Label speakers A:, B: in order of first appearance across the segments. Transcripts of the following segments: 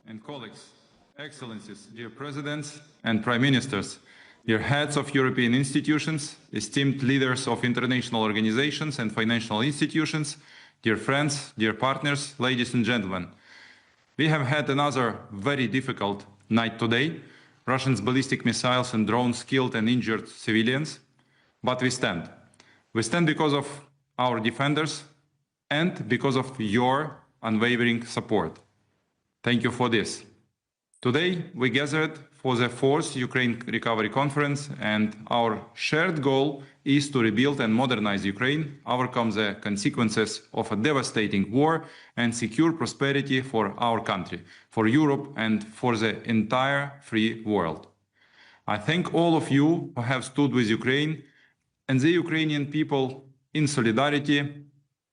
A: and colleagues, Excellencies, dear Presidents and Prime Ministers, dear heads of European institutions, esteemed leaders of international organizations and financial institutions, dear friends, dear partners, ladies and gentlemen. We have had another very difficult night today. Russians' ballistic missiles and drones killed and injured civilians, but we stand. We stand because of our defenders and because of your unwavering support. Thank you for this. Today, we gathered for the 4th Ukraine Recovery Conference, and our shared goal is to rebuild and modernize Ukraine, overcome the consequences of a devastating war, and secure prosperity for our country, for Europe, and for the entire free world. I thank all of you who have stood with Ukraine and the Ukrainian people in solidarity,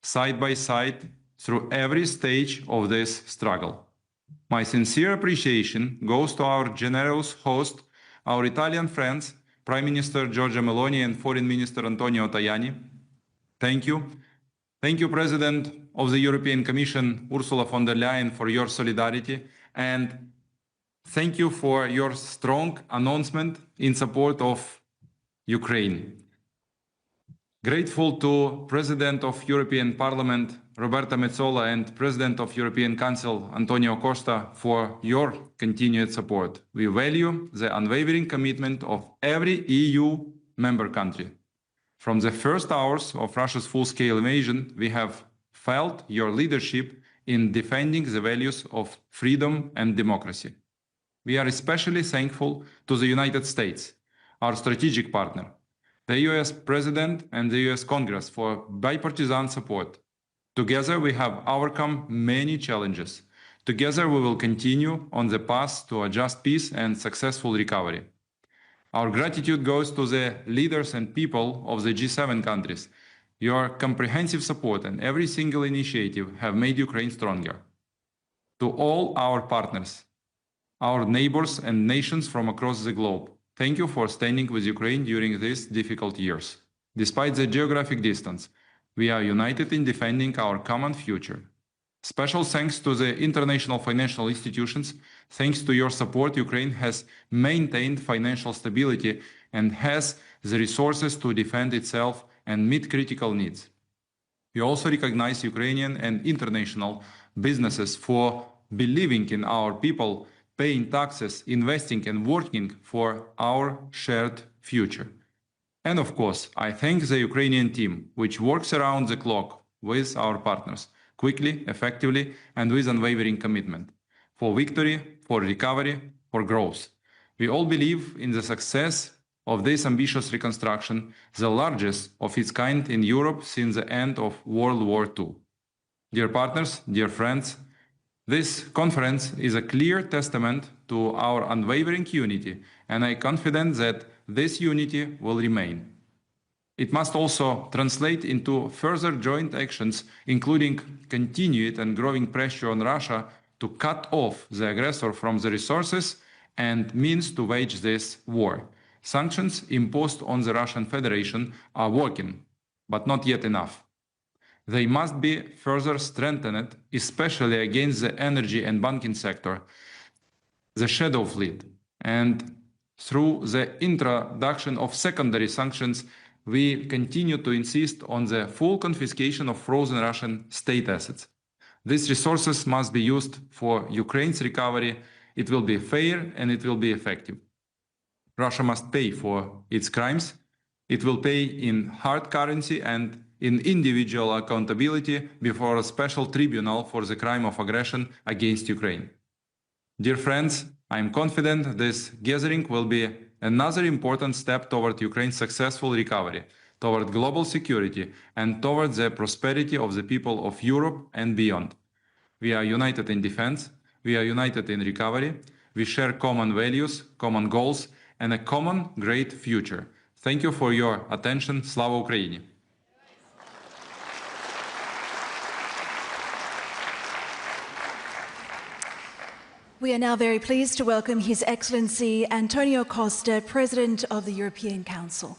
A: side by side, through every stage of this struggle. My sincere appreciation goes to our generous host, our Italian friends, Prime Minister Giorgia Meloni and Foreign Minister Antonio Tajani. Thank you. Thank you, President of the European Commission, Ursula von der Leyen, for your solidarity. And thank you for your strong announcement in support of Ukraine. Grateful to President of European Parliament, Roberta Metsola, and President of European Council, Antonio Costa, for your continued support. We value the unwavering commitment of every EU member country. From the first hours of Russia's full-scale invasion, we have felt your leadership in defending the values of freedom and democracy. We are especially thankful to the United States, our strategic partner, the US President and the US Congress for bipartisan support. Together, we have overcome many challenges. Together, we will continue on the path to a just peace and successful recovery. Our gratitude goes to the leaders and people of the G7 countries. Your comprehensive support and every single initiative have made Ukraine stronger. To all our partners, our neighbors and nations from across the globe, thank you for standing with Ukraine during these difficult years. Despite the geographic distance, we are united in defending our common future. Special thanks to the international financial institutions. Thanks to your support, Ukraine has maintained financial stability and has the resources to defend itself and meet critical needs. We also recognize Ukrainian and international businesses for believing in our people, paying taxes, investing and working for our shared future. And of course, I thank the Ukrainian team, which works around the clock with our partners, quickly, effectively, and with unwavering commitment, for victory, for recovery, for growth. We all believe in the success of this ambitious reconstruction, the largest of its kind in Europe since the end of World War II. Dear partners, dear friends, this conference is a clear testament to our unwavering unity, and I am confident that this unity will remain. It must also translate into further joint actions, including continued and growing pressure on Russia to cut off the aggressor from the resources and means to wage this war. Sanctions imposed on the Russian Federation are working, but not yet enough. They must be further strengthened, especially against the energy and banking sector, the shadow fleet, and through the introduction of secondary sanctions, we continue to insist on the full confiscation of frozen Russian state assets. These resources must be used for Ukraine's recovery. It will be fair and it will be effective. Russia must pay for its crimes. It will pay in hard currency and in individual accountability before a special tribunal for the crime of aggression against Ukraine. Dear friends, I am confident this gathering will be another important step toward Ukraine's successful recovery, toward global security, and toward the prosperity of the people of Europe and beyond. We are united in defense, we are united in recovery, we share common values, common goals, and a common great future. Thank you for your attention. Slava Ukraini!
B: We are now very pleased to welcome His Excellency Antonio Costa, President of the European Council.